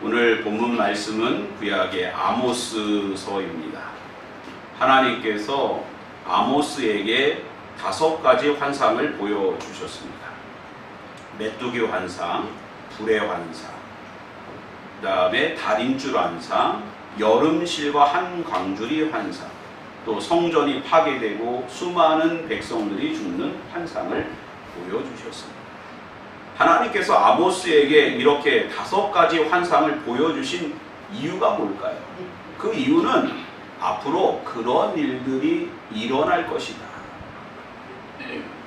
오늘 본문 말씀은 구약의 아모스서입니다. 하나님께서 아모스에게 5가지 환상을 보여주셨습니다. 메뚜기 환상, 불의 환상, 그 다음에 달인줄 환상, 여름실과 한 광주리 환상, 또 성전이 파괴되고 수많은 백성들이 죽는 환상을 보여주셨습니다. 하나님께서 아모스에게 이렇게 5가지 환상을 보여주신 이유가 뭘까요? 그 이유는 앞으로 그런 일들이 일어날 것이다.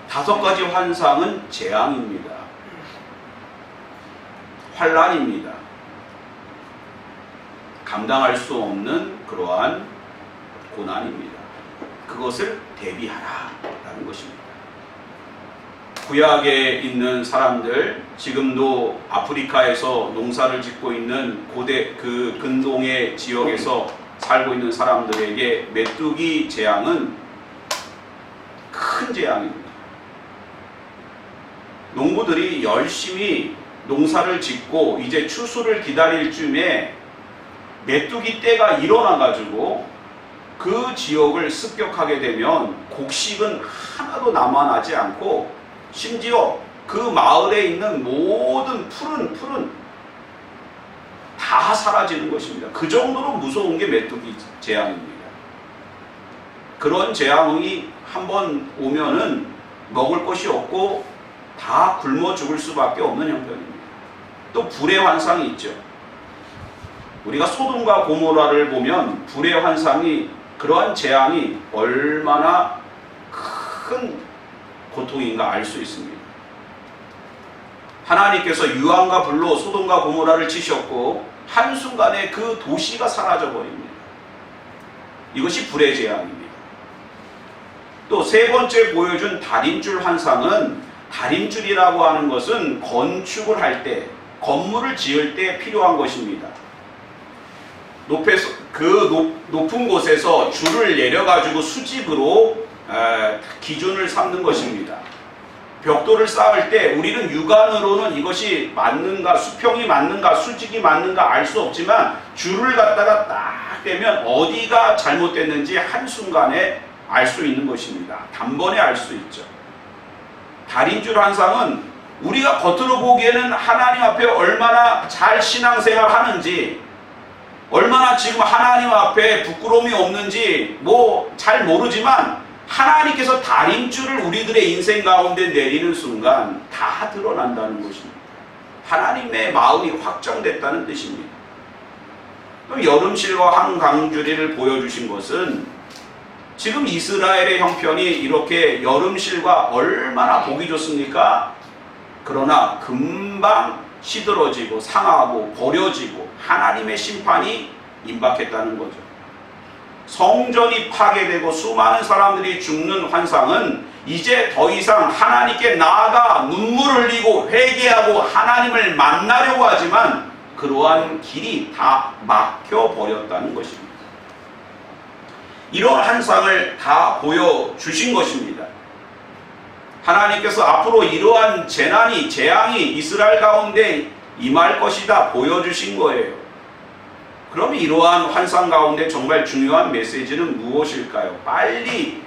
5가지 환상은 재앙입니다. 환난입니다. 감당할 수 없는 그러한 고난입니다. 그것을 대비하라라는 것입니다. 구약에 있는 사람들, 지금도 아프리카에서 농사를 짓고 있는 고대 그 근동의 지역에서 살고 있는 사람들에게 메뚜기 재앙은 큰 재앙입니다. 농부들이 열심히 농사를 짓고 이제 추수를 기다릴 쯤에 메뚜기 떼가 일어나가지고 그 지역을 습격하게 되면 곡식은 하나도 남아나지 않고 심지어 그 마을에 있는 모든 풀은 다 사라지는 것입니다. 그 정도로 무서운 게 메뚜기 재앙입니다. 그런 재앙이 한번 오면은 먹을 것이 없고 다 굶어 죽을 수밖에 없는 형편입니다. 또 불의 환상이 있죠. 우리가 소돔과 고모라를 보면 불의 환상이, 그러한 재앙이 얼마나 큰 고통인가 알 수 있습니다. 하나님께서 유황과 불로 소돔과 고모라를 치셨고 한순간에 그 도시가 사라져 버립니다. 이것이 불의 재앙입니다. 또 3번째 보여준 달인줄 환상은, 달인줄이라고 하는 것은 건축을 할 때, 건물을 지을 때 필요한 것입니다. 높은 곳에서 줄을 내려가지고 수직으로 기준을 삼는 것입니다. 벽돌을 쌓을 때 우리는 육안으로는 이것이 맞는가, 수평이 맞는가, 수직이 맞는가 알 수 없지만 줄을 갖다가 딱 대면 어디가 잘못됐는지 한순간에 알 수 있는 것입니다. 단번에 알 수 있죠. 달인줄 환상은 우리가 겉으로 보기에는 하나님 앞에 얼마나 잘 신앙생활 하는지, 얼마나 지금 하나님 앞에 부끄러움이 없는지 잘 모르지만 하나님께서 달인줄을 우리들의 인생 가운데 내리는 순간 다 드러난다는 것입니다. 하나님의 마음이 확정됐다는 뜻입니다. 또 여름실과 한강줄이를 보여주신 것은 지금 이스라엘의 형편이 이렇게 여름실과 얼마나 보기 좋습니까? 그러나 금방 시들어지고 상하고 버려지고 하나님의 심판이 임박했다는 거죠. 성전이 파괴되고 수많은 사람들이 죽는 환상은 이제 더 이상 하나님께 나아가 눈물 흘리고 회개하고 하나님을 만나려고 하지만 그러한 길이 다 막혀버렸다는 것입니다. 이런 환상을 다 보여주신 것입니다. 하나님께서 앞으로 이러한 재앙이 이스라엘 가운데 임할 것이다 보여주신 거예요. 그럼 이러한 환상 가운데 정말 중요한 메시지는 무엇일까요? 빨리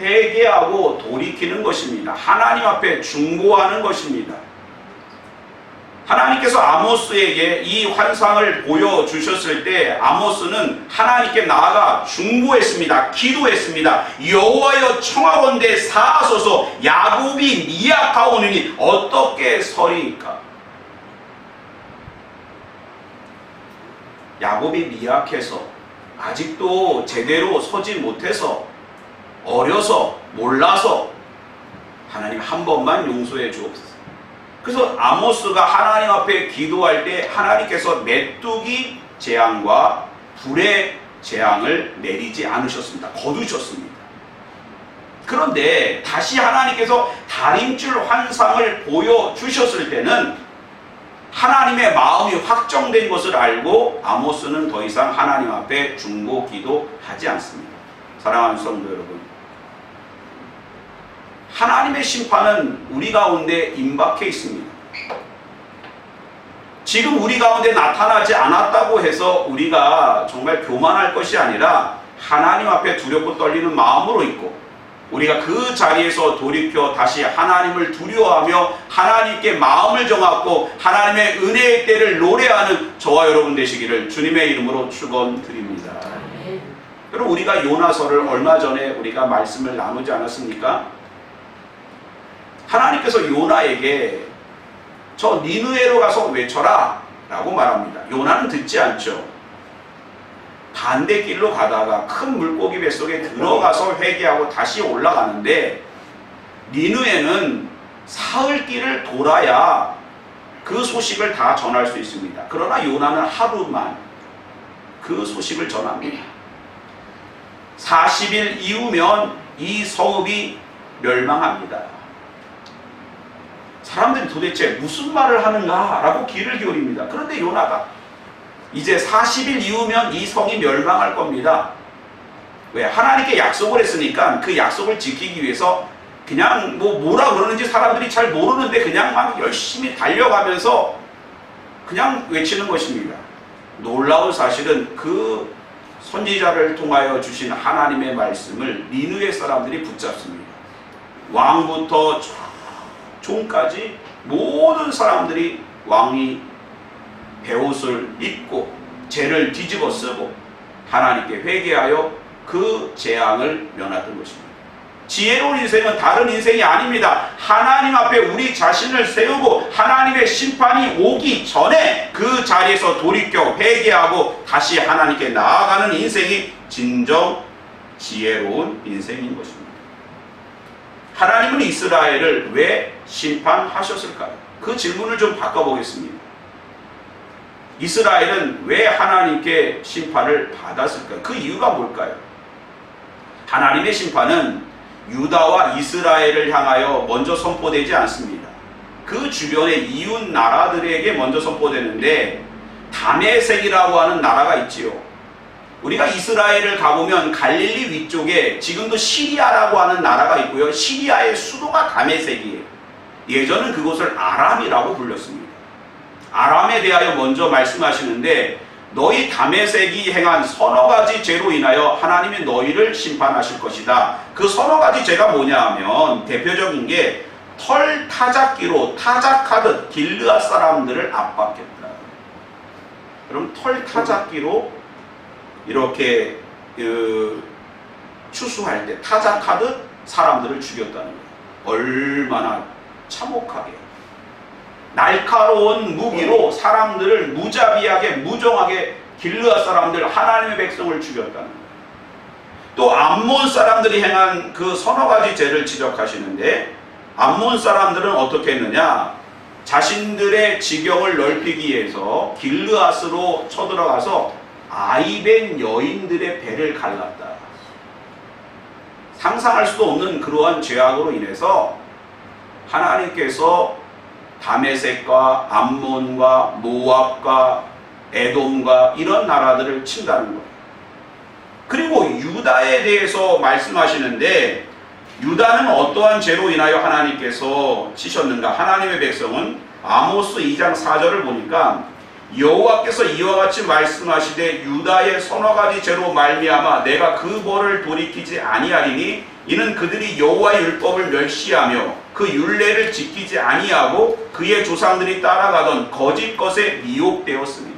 회개하고 돌이키는 것입니다. 하나님 앞에 중보하는 것입니다. 하나님께서 아모스에게 이 환상을 보여주셨을 때 아모스는 하나님께 나아가 중보했습니다. 기도했습니다. 여호와여 청하건대 사하소서, 야곱이 미약하오니 어떻게 서리이까? 야곱이 미약해서 아직도 제대로 서지 못해서 어려서 몰라서 하나님 한 번만 용서해 주옵소서. 그래서 아모스가 하나님 앞에 기도할 때 하나님께서 메뚜기 재앙과 불의 재앙을 내리지 않으셨습니다. 거두셨습니다. 그런데 다시 하나님께서 달인줄 환상을 보여주셨을 때는 하나님의 마음이 확정된 것을 알고 아모스는 더 이상 하나님 앞에 중보 기도하지 않습니다. 사랑하는 성도 여러분, 하나님의 심판은 우리 가운데 임박해 있습니다. 지금 우리 가운데 나타나지 않았다고 해서 우리가 정말 교만할 것이 아니라 하나님 앞에 두렵고 떨리는 마음으로 있고 우리가 그 자리에서 돌이켜 다시 하나님을 두려워하며 하나님께 마음을 정하고 하나님의 은혜의 때를 노래하는 저와 여러분 되시기를 주님의 이름으로 축원드립니다. 여러분, 우리가 요나서를 얼마 전에 우리가 말씀을 나누지 않았습니까? 하나님께서 요나에게 저 니느웨로 가서 외쳐라 라고 말합니다. 요나는 듣지 않죠. 반대길로 가다가 큰 물고기 뱃속에 들어가서 회개하고 다시 올라가는데 니느웨는 사흘 길을 돌아야 그 소식을 다 전할 수 있습니다. 그러나 요나는 하루만 그 소식을 전합니다. 40일 이후면 이 성읍이 멸망합니다. 사람들이 도대체 무슨 말을 하는가 라고 귀를 기울입니다. 그런데 요나가 이제 40일 이후면 이 성이 멸망할 겁니다. 왜? 하나님께 약속을 했으니까 그 약속을 지키기 위해서 그냥 뭐라 그러는지 사람들이 잘 모르는데 그냥 막 열심히 달려가면서 그냥 외치는 것입니다. 놀라운 사실은 그 선지자를 통하여 주신 하나님의 말씀을 니느웨 사람들이 붙잡습니다. 왕부터 종까지 모든 사람들이 왕이 베옷을 입고 죄를 뒤집어 쓰고 하나님께 회개하여 그 재앙을 면했던 것입니다. 지혜로운 인생은 다른 인생이 아닙니다. 하나님 앞에 우리 자신을 세우고 하나님의 심판이 오기 전에 그 자리에서 돌이켜 회개하고 다시 하나님께 나아가는 인생이 진정 지혜로운 인생인 것입니다. 하나님은 이스라엘을 왜 심판하셨을까요? 그 질문을 좀 바꿔보겠습니다. 이스라엘은 왜 하나님께 심판을 받았을까요? 그 이유가 뭘까요? 하나님의 심판은 유다와 이스라엘을 향하여 먼저 선포되지 않습니다. 그 주변의 이웃 나라들에게 먼저 선포되는데 다메섹이라고 하는 나라가 있지요. 우리가 이스라엘을 가보면 갈릴리 위쪽에 지금도 시리아라고 하는 나라가 있고요. 시리아의 수도가 다메섹이에요. 예전은 그곳을 아람이라고 불렸습니다. 아람에 대하여 먼저 말씀하시는데 너희 다메섹이 행한 서너 가지 죄로 인하여 하나님이 너희를 심판하실 것이다. 그 서너 가지 죄가 뭐냐 하면 대표적인 게 털 타작기로 타작하듯 길르앗 사람들을 압박했다. 그럼 털 타작기로 이렇게 추수할 때 타작하듯 사람들을 죽였다는 거예요. 얼마나 참혹하게 날카로운 무기로 사람들을 무자비하게 무정하게 길르앗 사람들 하나님의 백성을 죽였다는 거예요. 또 암몬 사람들이 행한 그 서너 가지 죄를 지적하시는데 암몬 사람들은 어떻게 했느냐? 자신들의 지경을 넓히기 위해서 길르앗으로 쳐들어가서 아이벤 여인들의 배를 갈랐다. 상상할 수도 없는 그러한 죄악으로 인해서 하나님께서 다메섹과 암몬과 모압과 에돔과 이런 나라들을 친다는 거예요. 그리고 유다에 대해서 말씀하시는데 유다는 어떠한 죄로 인하여 하나님께서 치셨는가? 하나님의 백성은 아모스 2장 4절을 보니까 여호와께서 이와 같이 말씀하시되 유다의 서너 가지 죄로 말미암아 내가 그 벌을 돌이키지 아니하리니 이는 그들이 여호와의 율법을 멸시하며 그 율례를 지키지 아니하고 그의 조상들이 따라가던 거짓 것에 미혹되었습니다.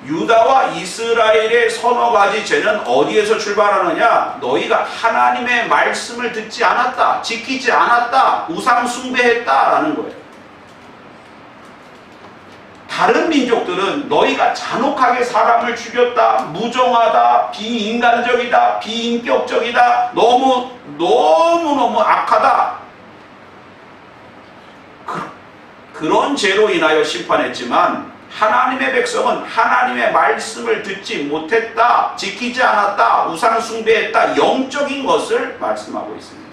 유다와 이스라엘의 서너 가지 죄는 어디에서 출발하느냐? 너희가 하나님의 말씀을 듣지 않았다, 지키지 않았다, 우상 숭배했다라는 거예요. 다른 민족들은 너희가 잔혹하게 사람을 죽였다, 무정하다, 비인간적이다, 비인격적이다, 너무너무 악하다. 그런 죄로 인하여 심판했지만 하나님의 백성은 하나님의 말씀을 듣지 못했다, 지키지 않았다, 우상 숭배했다, 영적인 것을 말씀하고 있습니다.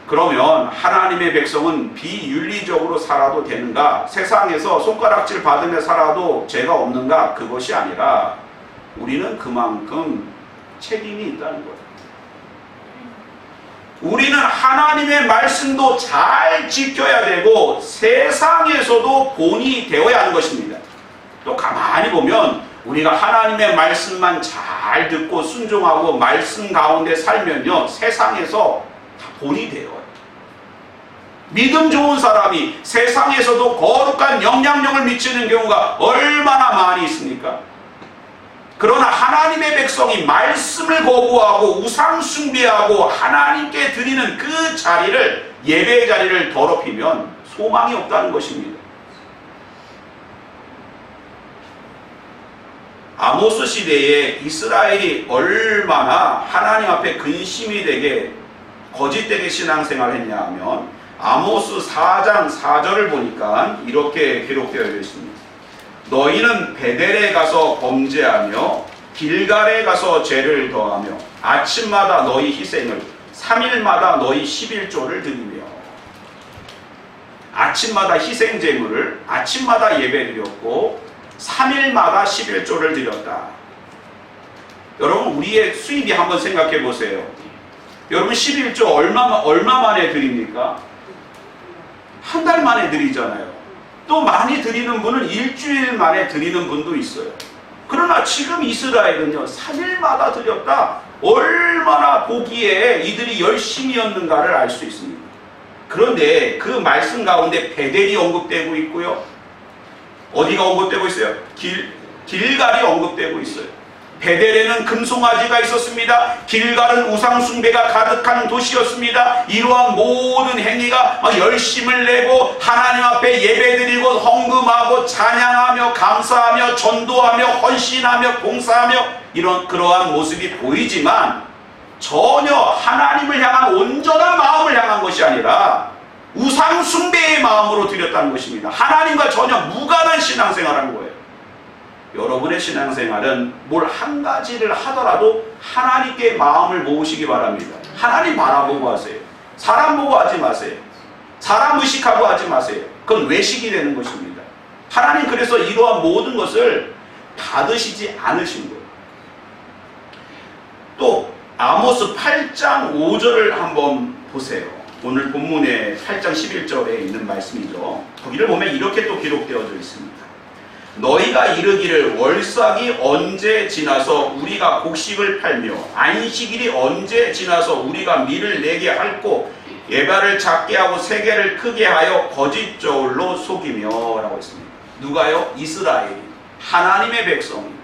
그러면 하나님의 백성은 비윤리적으로 살아도 되는가? 세상에서 손가락질 받으며 살아도 죄가 없는가? 그것이 아니라 우리는 그만큼 책임이 있다는 거예요. 우리는 하나님의 말씀도 잘 지켜야 되고 세상에서도 본이 되어야 하는 것입니다. 또 가만히 보면 우리가 하나님의 말씀만 잘 듣고 순종하고 말씀 가운데 살면요, 세상에서 다 본이 돼요. 믿음 좋은 사람이 세상에서도 거룩한 영향력을 미치는 경우가 얼마나 많이 있습니까? 그러나 하나님의 백성이 말씀을 거부하고 우상 숭배하고 하나님께 드리는 그 자리를, 예배의 자리를 더럽히면 소망이 없다는 것입니다. 아모스 시대에 이스라엘이 얼마나 하나님 앞에 근심이 되게 거짓되게 신앙생활을 했냐 하면 아모스 4장 4절을 보니까 이렇게 기록되어 있습니다. 너희는 베델에 가서 범죄하며 길갈에 가서 죄를 더하며 아침마다 너희 희생을 3일마다 너희 11조를 드리며, 아침마다 희생 제물을 아침마다 예배드렸고 3일마다 11조를 드렸다. 여러분, 우리의 수입이 한번 생각해 보세요. 여러분, 11조 얼마 만에 드립니까? 한 달 만에 드리잖아요. 또 많이 드리는 분은 일주일 만에 드리는 분도 있어요. 그러나 지금 이스라엘은요, 3일마다 드렸다. 얼마나 보기에 이들이 열심이었는가를 알 수 있습니다. 그런데 그 말씀 가운데 베델이 언급되고 있고요. 어디가 언급되고 있어요? 길갈이 언급되고 있어요. 베델에는 금송아지가 있었습니다. 길갈은 우상숭배가 가득한 도시였습니다. 이러한 모든 행위가 열심을 내고 하나님 앞에 예배드리고 헌금하고 찬양하며 감사하며 전도하며 헌신하며 봉사하며 그러한 모습이 보이지만 전혀 하나님을 향한 온전한 마음을 향한 것이 아니라 우상숭배의 마음으로 드렸다는 것입니다. 하나님과 전혀 무관한 신앙생활하는 거예요. 여러분의 신앙생활은 뭘 한 가지를 하더라도 하나님께 마음을 모으시기 바랍니다. 하나님 바라보고 하세요. 사람 보고 하지 마세요. 사람 의식하고 하지 마세요. 그건 외식이 되는 것입니다. 하나님 그래서 이러한 모든 것을 받으시지 않으신 거예요. 또 아모스 8장 5절을 한번 보세요. 오늘 본문의 8장 11절에 있는 말씀이죠. 거기를 보면 이렇게 또 기록되어져 있습니다. 너희가 이르기를 월삭이 언제 지나서 우리가 곡식을 팔며 안식일이 언제 지나서 우리가 밀을 내게 할고 예발을 작게 하고 세계를 크게 하여 거짓 저울로 속이며 라고 했습니다. 누가요? 이스라엘이, 하나님의 백성입니다.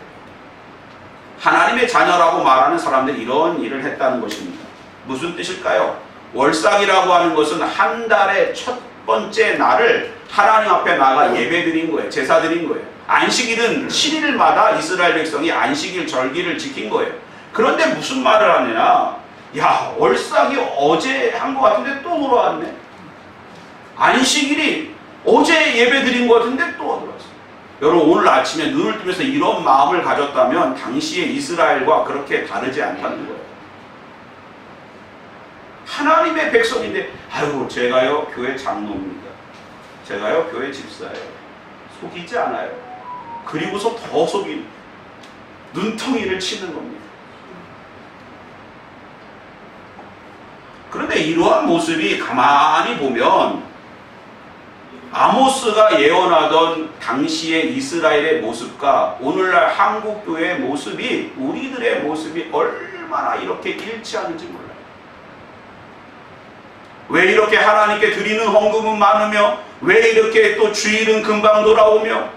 하나님의 자녀라고 말하는 사람들이 이런 일을 했다는 것입니다. 무슨 뜻일까요? 월삭이라고 하는 것은 한 달의 첫 번째 날을 하나님 앞에 나가 예배드린 거예요. 제사드린 거예요. 안식일은 7일마다 이스라엘 백성이 안식일 절기를 지킨 거예요. 그런데 무슨 말을 하느냐? 야, 월삭이 어제 한 것 같은데 또 돌아왔네. 안식일이 어제 예배드린 것 같은데 또 돌아왔어요. 여러분, 오늘 아침에 눈을 뜨면서 이런 마음을 가졌다면 당시의 이스라엘과 그렇게 다르지 않다는 거예요. 하나님의 백성인데, 아유, 제가요 교회 장로입니다. 제가요 교회 집사예요. 속이지 않아요. 그리고서 더 속인 눈덩이를 치는 겁니다. 그런데 이러한 모습이 가만히 보면 아모스가 예언하던 당시의 이스라엘의 모습과 오늘날 한국교회의 모습이, 우리들의 모습이 얼마나 이렇게 일치하는지 몰라요. 왜 이렇게 하나님께 드리는 헌금은 많으며, 왜 이렇게 또 주일은 금방 돌아오며,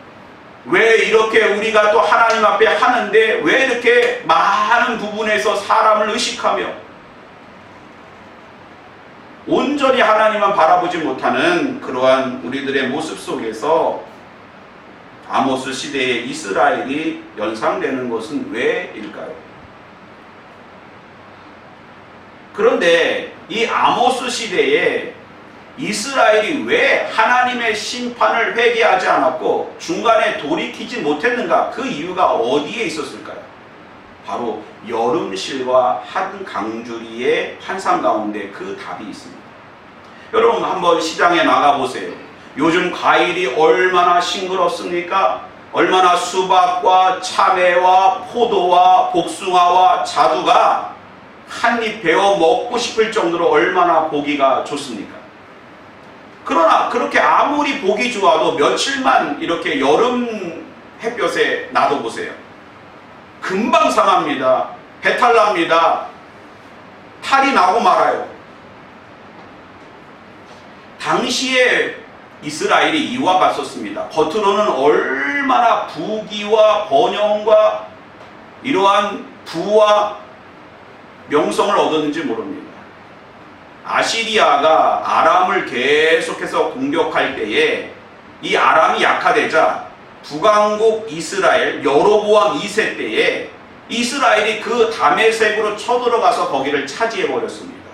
왜 이렇게 우리가 또 하나님 앞에 하는데 왜 이렇게 많은 부분에서 사람을 의식하며 온전히 하나님만 바라보지 못하는 그러한 우리들의 모습 속에서 아모스 시대의 이스라엘이 연상되는 것은 왜일까요? 그런데 이 아모스 시대에 이스라엘이 왜 하나님의 심판을 회개하지 않았고 중간에 돌이키지 못했는가? 그 이유가 어디에 있었을까요? 바로 여름실과 한 강주리의 환상 가운데 그 답이 있습니다. 여러분, 한번 시장에 나가보세요. 요즘 과일이 얼마나 싱그럽습니까? 얼마나 수박과 참외와 포도와 복숭아와 자두가 한 입 베어 먹고 싶을 정도로 얼마나 보기가 좋습니까? 그러나 그렇게 아무리 보기 좋아도 며칠만 이렇게 여름 햇볕에 놔둬보세요. 금방 상합니다. 배탈 납니다. 탈이 나고 말아요. 당시에 이스라엘이 이와 같았습니다. 겉으로는 얼마나 부귀와 번영과 이러한 부와 명성을 얻었는지 모릅니다. 아시리아가 아람을 계속해서 공격할 때에 이 아람이 약화되자 북왕국 이스라엘 여로보암 2세 때에 이스라엘이 그 다메섹으로 쳐들어가서 거기를 차지해버렸습니다.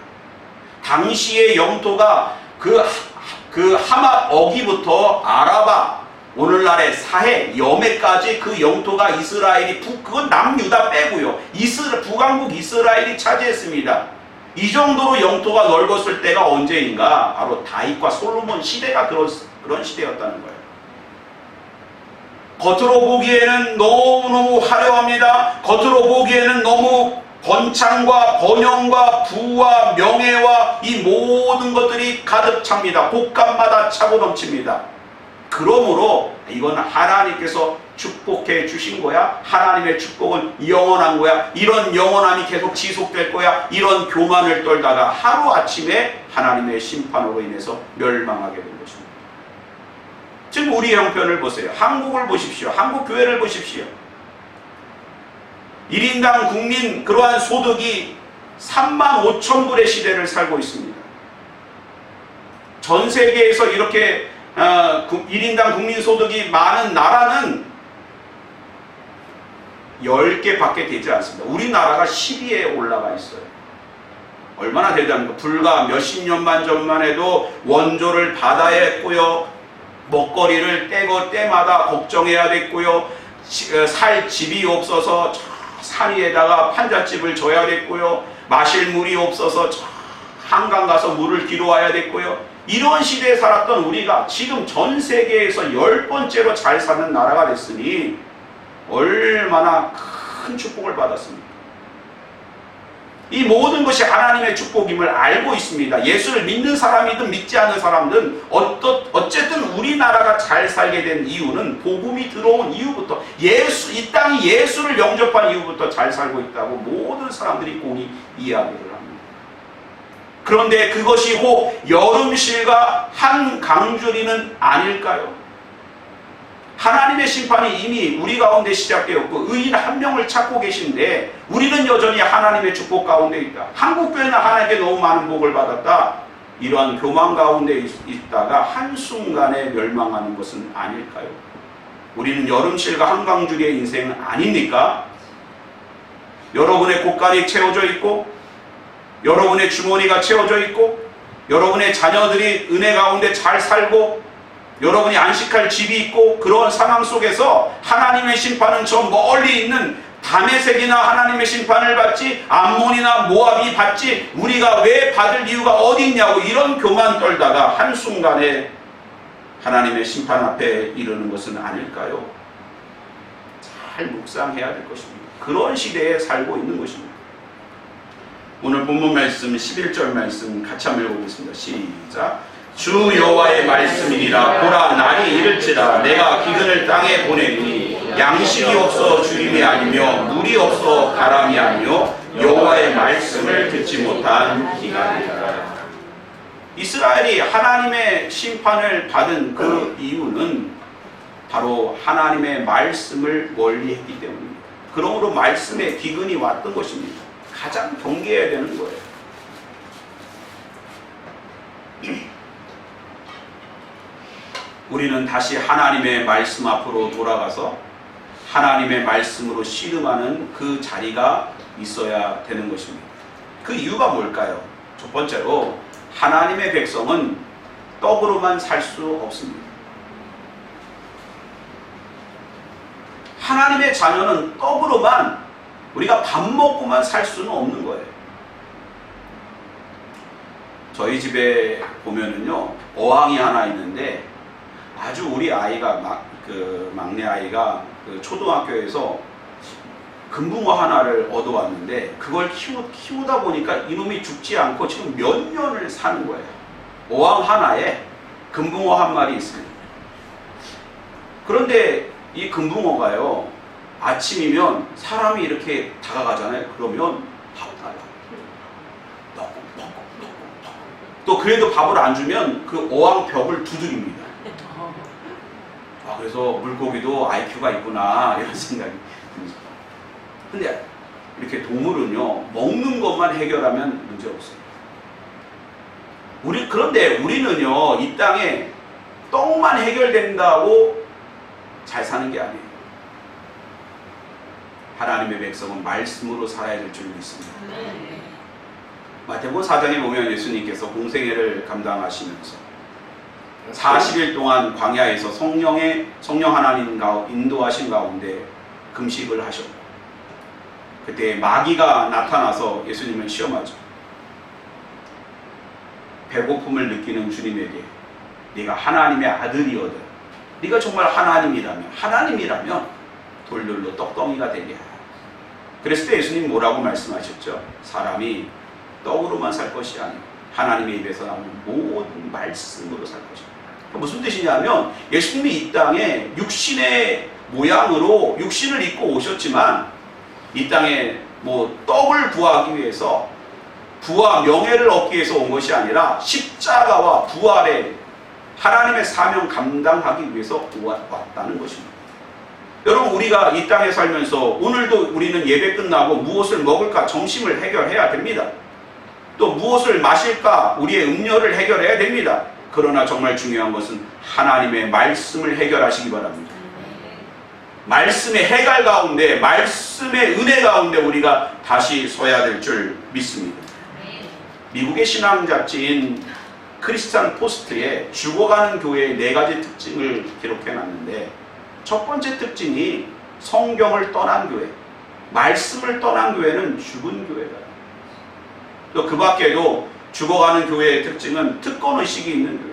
당시의 영토가 그 하맛 어기부터 아라바, 오늘날의 사해, 여메까지 그 영토가 이스라엘이 그건 남유다 빼고요. 북왕국 이스라엘이 차지했습니다. 이 정도로 영토가 넓었을 때가 언제인가? 바로 다윗과 솔로몬 시대가 그런 시대였다는 거예요. 겉으로 보기에는 너무너무 화려합니다. 겉으로 보기에는 너무 번창과 번영과 부와 명예와 이 모든 것들이 가득 찹니다. 곳간마다 차고 넘칩니다. 그러므로 이건 하나님께서 축복해 주신 거야. 하나님의 축복은 영원한 거야. 이런 영원함이 계속 지속될 거야. 이런 교만을 떨다가 하루아침에 하나님의 심판으로 인해서 멸망하게 된 것입니다. 지금 우리 형편을 보세요. 한국을 보십시오. 한국 교회를 보십시오. 1인당 국민 그러한 소득이 35,000불의 시대를 살고 있습니다. 전 세계에서 이렇게 1인당 국민 소득이 많은 나라는 10개밖에 되지 않습니다. 우리나라가 10위에 올라가 있어요. 얼마나 대단합니까? 불과 몇십 년만 전만 해도 원조를 받아야 했고요. 먹거리를 때마다 걱정해야 됐고요. 살 집이 없어서 산 위에다가 판잣집을 져야 됐고요. 마실 물이 없어서 한강 가서 물을 길어와야 됐고요. 이런 시대에 살았던 우리가 지금 전 세계에서 10번째로 잘 사는 나라가 됐으니 얼마나 큰 축복을 받았습니까? 이 모든 것이 하나님의 축복임을 알고 있습니다. 예수를 믿는 사람이든 믿지 않는 사람든 어쨌든 우리나라가 잘 살게 된 이유는 복음이 들어온 이후부터 이 땅이 예수를 영접한 이후부터 잘 살고 있다고 모든 사람들이 공히 이야기를 합니다. 그런데 그것이 혹 여름실과 한강줄이는 아닐까요? 하나님의 심판이 이미 우리 가운데 시작되었고 의인 한 명을 찾고 계신데 우리는 여전히 하나님의 축복 가운데 있다. 한국교회는 하나님께 너무 많은 복을 받았다. 이러한 교만 가운데 있다가 한순간에 멸망하는 것은 아닐까요? 우리는 여름실과 한강줄의 인생은 아닙니까? 여러분의 곳간이 채워져 있고 여러분의 주머니가 채워져 있고 여러분의 자녀들이 은혜 가운데 잘 살고 여러분이 안식할 집이 있고 그런 상황 속에서 하나님의 심판은 저 멀리 있는 다메섹이나 하나님의 심판을 받지 암몬이나 모압이 받지 우리가 왜 받을 이유가 어디 있냐고 이런 교만 떨다가 한순간에 하나님의 심판 앞에 이르는 것은 아닐까요? 잘 묵상해야 될 것입니다. 그런 시대에 살고 있는 것입니다. 오늘 본문 말씀 11절 말씀 같이 한번 읽어보겠습니다. 시작. 주 여호와의 말씀이니라. 보라 날이 이를지라 내가 기근을 땅에 보내리니 양식이 없어 주림이 아니며 물이 없어 가람이 아니요 여호와의 말씀을 듣지 못한 기간이라. 이스라엘이 하나님의 심판을 받은 그 이유는 바로 하나님의 말씀을 멀리했기 때문입니다. 그러므로 말씀에 기근이 왔던 것입니다. 가장 경계해야 되는 거예요. 우리는 다시 하나님의 말씀 앞으로 돌아가서 하나님의 말씀으로 씨름하는 그 자리가 있어야 되는 것입니다. 그 이유가 뭘까요? 첫 번째로 하나님의 백성은 떡으로만 살 수 없습니다. 하나님의 자녀는 떡으로만 우리가 밥 먹고만 살 수는 없는 거예요. 저희 집에 보면은요 어항이 하나 있는데 아주 우리 아이가 막내 아이가 그 초등학교에서 금붕어 하나를 얻어왔는데 그걸 키우다 보니까 이놈이 죽지 않고 지금 몇 년을 사는 거예요. 어항 하나에 금붕어 한 마리 있습니다. 그런데 이 금붕어가요, 아침이면 사람이 이렇게 다가가잖아요. 그러면 밥 달라. 또 그래도 밥을 안 주면 그 어항 벽을 두드립니다. 그래서 물고기도 IQ가 있구나 이런 생각이 듭니다. 근데 이렇게 동물은요, 먹는 것만 해결하면 문제 없어요. 그런데 우리는요, 이 땅에 떡만 해결된다고 잘 사는 게 아니에요. 하나님의 백성은 말씀으로 살아야 될 줄 믿습니다. 마태복음 4장에 보면 예수님께서 공생애를 감당하시면서 40일 동안 광야에서 성령 하나님 인도하신 가운데 금식을 하셨고, 그때 마귀가 나타나서 예수님을 시험하죠. 배고픔을 느끼는 주님에게 네가 하나님의 아들이거든, 네가 정말 하나님이라면 돌들로 떡덩이가 되게 하라. 그랬을 때 예수님 뭐라고 말씀하셨죠? 사람이 떡으로만 살 것이 아니고 하나님의 입에서 나오는 모든 말씀으로 살 것이다. 무슨 뜻이냐면 예수님이 이 땅에 육신의 모양으로 육신을 입고 오셨지만 이 땅에 떡을 구하기 위해서, 부와 명예를 얻기 위해서 온 것이 아니라 십자가와 부활의 하나님의 사명 감당하기 위해서 왔다는 것입니다. 여러분, 우리가 이 땅에 살면서 오늘도 우리는 예배 끝나고 무엇을 먹을까 점심을 해결해야 됩니다. 또 무엇을 마실까 우리의 음료를 해결해야 됩니다. 그러나 정말 중요한 것은 하나님의 말씀을 해결하시기 바랍니다. 말씀의 해갈 가운데, 말씀의 은혜 가운데 우리가 다시 서야 될 줄 믿습니다. 미국의 신앙 잡지인 크리스찬 포스트에 죽어가는 교회의 4가지 특징을 기록해 놨는데, 첫 번째 특징이 성경을 떠난 교회, 말씀을 떠난 교회는 죽은 교회다. 또 그 밖에도 죽어가는 교회의 특징은 특권의식이 있는 교회,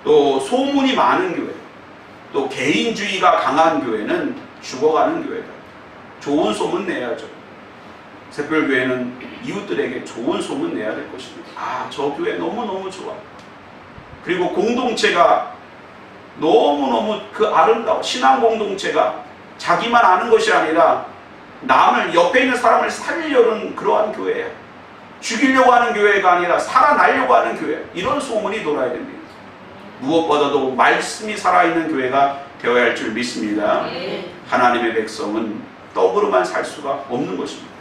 또 소문이 많은 교회, 또 개인주의가 강한 교회는 죽어가는 교회다. 좋은 소문 내야죠. 새별교회는 이웃들에게 좋은 소문 내야 될 것입니다. 저 교회 너무너무 좋아. 그리고 공동체가 너무너무 아름다워. 신앙 공동체가 자기만 아는 것이 아니라 남을, 옆에 있는 사람을 살리려는 그러한 교회예요. 죽이려고 하는 교회가 아니라 살아나려고 하는 교회. 이런 소문이 돌아야 됩니다. 무엇보다도 말씀이 살아있는 교회가 되어야 할 줄 믿습니다. 하나님의 백성은 떡으로만 살 수가 없는 것입니다.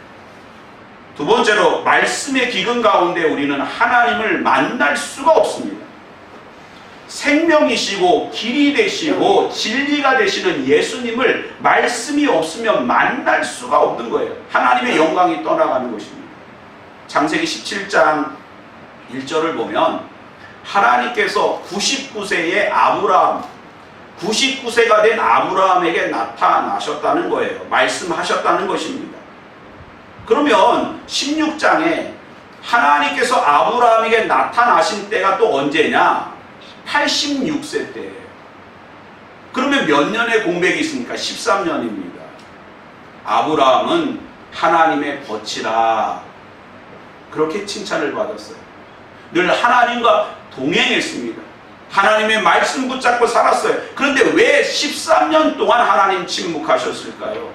두 번째로, 말씀의 기근 가운데 우리는 하나님을 만날 수가 없습니다. 생명이시고 길이 되시고 진리가 되시는 예수님을 말씀이 없으면 만날 수가 없는 거예요. 하나님의 영광이 떠나가는 것입니다. 창세기 17장 1절을 보면 하나님께서 99세의 아브라함, 99세가 된 아브라함에게 나타나셨다는 거예요. 말씀하셨다는 것입니다. 그러면 16장에 하나님께서 아브라함에게 나타나신 때가 또 언제냐? 86세 때예요. 그러면 몇 년의 공백이 있습니까? 13년입니다. 아브라함은 하나님의 거치라, 그렇게 칭찬을 받았어요. 늘 하나님과 동행했습니다. 하나님의 말씀 붙잡고 살았어요. 그런데 왜 13년 동안 하나님 침묵하셨을까요?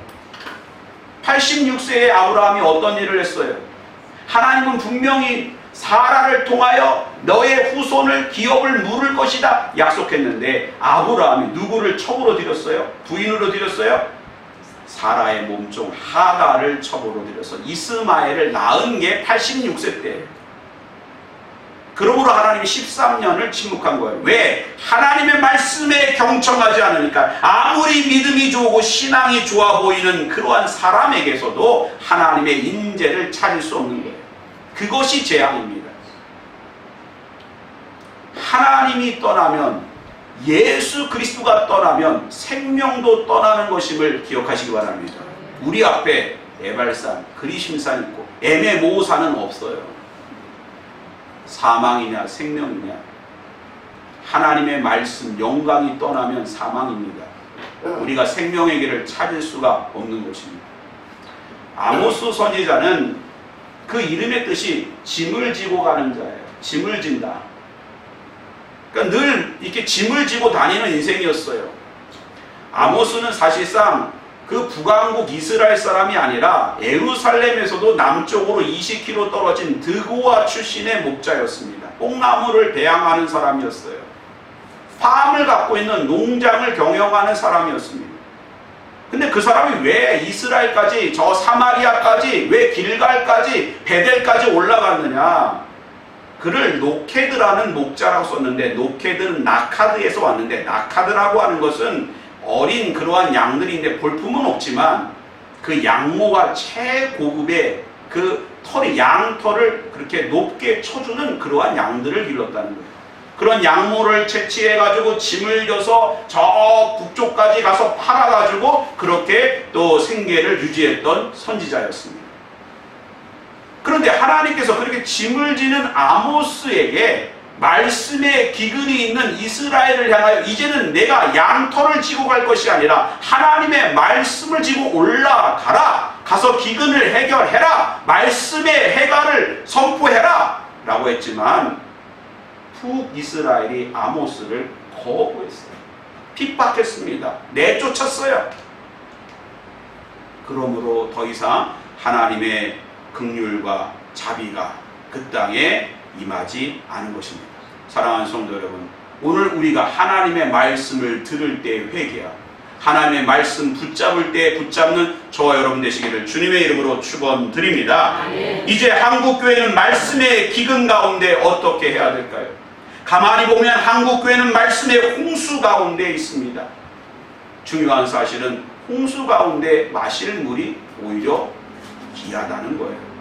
86세의 아브라함이 어떤 일을 했어요? 하나님은 분명히 사라를 통하여 너의 후손을 기업을 물을 것이다 약속했는데, 아브라함이 누구를 첩으로 들였어요? 부인으로 들였어요? 사라의 몸종 하가를 첩으로 들여서 이스마엘을 낳은 게 86세 때예요. 그러므로 하나님이 13년을 침묵한 거예요. 왜? 하나님의 말씀에 경청하지 않으니까. 아무리 믿음이 좋고 신앙이 좋아 보이는 그러한 사람에게서도 하나님의 인재를 찾을 수 없는 거예요. 그것이 재앙입니다. 하나님이 떠나면, 예수 그리스도가 떠나면 생명도 떠나는 것임을 기억하시기 바랍니다. 우리 앞에 에발산, 그리심산 있고 애매모호산은 없어요. 사망이냐 생명이냐, 하나님의 말씀 영광이 떠나면 사망입니다. 우리가 생명의 길을 찾을 수가 없는 것입니다. 아모스 선지자는 그 이름의 뜻이 짐을 지고 가는 자예요. 짐을 진다. 그러니까 늘 이렇게 짐을 지고 다니는 인생이었어요. 아모스는 사실상 그 북왕국 이스라엘 사람이 아니라 예루살렘에서도 남쪽으로 20km 떨어진 드고아 출신의 목자였습니다. 뽕나무를 배양하는 사람이었어요. 팜을 갖고 있는 농장을 경영하는 사람이었습니다. 근데 그 사람이 왜 이스라엘까지, 저 사마리아까지, 왜 길갈까지, 베델까지 올라갔느냐? 그를 노케드라는 목자라고 썼는데, 노케드는 나카드에서 왔는데, 나카드라고 하는 것은 어린 그러한 양들인데 볼품은 없지만 그 양모가 최고급의 그 털이, 양털을 그렇게 높게 쳐주는 그러한 양들을 길렀다는 거예요. 그런 양모를 채취해가지고 짐을 져서 저 북쪽까지 가서 팔아가지고 그렇게 또 생계를 유지했던 선지자였습니다. 그런데 하나님께서 그렇게 짐을 지는 아모스에게 말씀의 기근이 있는 이스라엘을 향하여 이제는 내가 양털을 지고 갈 것이 아니라 하나님의 말씀을 지고 올라가라. 가서 기근을 해결해라. 말씀의 해가를 선포해라. 라고 했지만 북이스라엘이 아모스를 거부했어요. 핍박했습니다. 내쫓았어요. 그러므로 더 이상 하나님의 긍휼과 자비가 그 땅에 임하지 않은 것입니다. 사랑하는 성도 여러분, 오늘 우리가 하나님의 말씀을 들을 때 회개하고 하나님의 말씀 붙잡을 때 붙잡는 저와 여러분 되시기를 주님의 이름으로 축원드립니다. 이제 한국교회는 말씀의 기근 가운데 어떻게 해야 될까요? 가만히 보면 한국교회는 말씀의 홍수 가운데 있습니다. 중요한 사실은 홍수 가운데 마실 물이 오히려 귀하다는 거예요.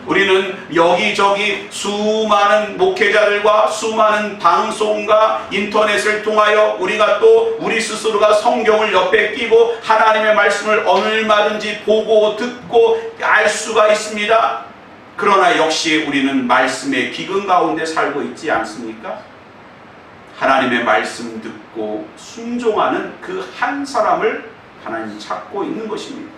우리는 여기저기 수많은 목회자들과 수많은 방송과 인터넷을 통하여 우리가 또 우리 스스로가 성경을 옆에 끼고 하나님의 말씀을 얼마든지 보고 듣고 알 수가 있습니다. 그러나 역시 우리는 말씀의 기근 가운데 살고 있지 않습니까? 하나님의 말씀 듣고 순종하는 그 한 사람을 하나님 찾고 있는 것입니다.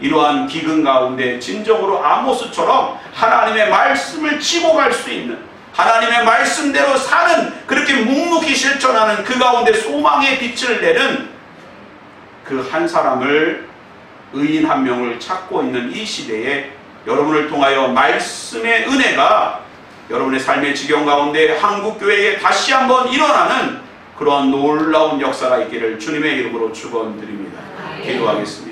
이러한 기근 가운데 진정으로 아모스처럼 하나님의 말씀을 지고 갈 수 있는, 하나님의 말씀대로 사는, 그렇게 묵묵히 실천하는 그 가운데 소망의 빛을 내는 그 한 사람을, 의인 한 명을 찾고 있는 이 시대에 여러분을 통하여 말씀의 은혜가 여러분의 삶의 지경 가운데 한국교회에 다시 한번 일어나는 그러한 놀라운 역사가 있기를 주님의 이름으로 축원드립니다. 기도하겠습니다.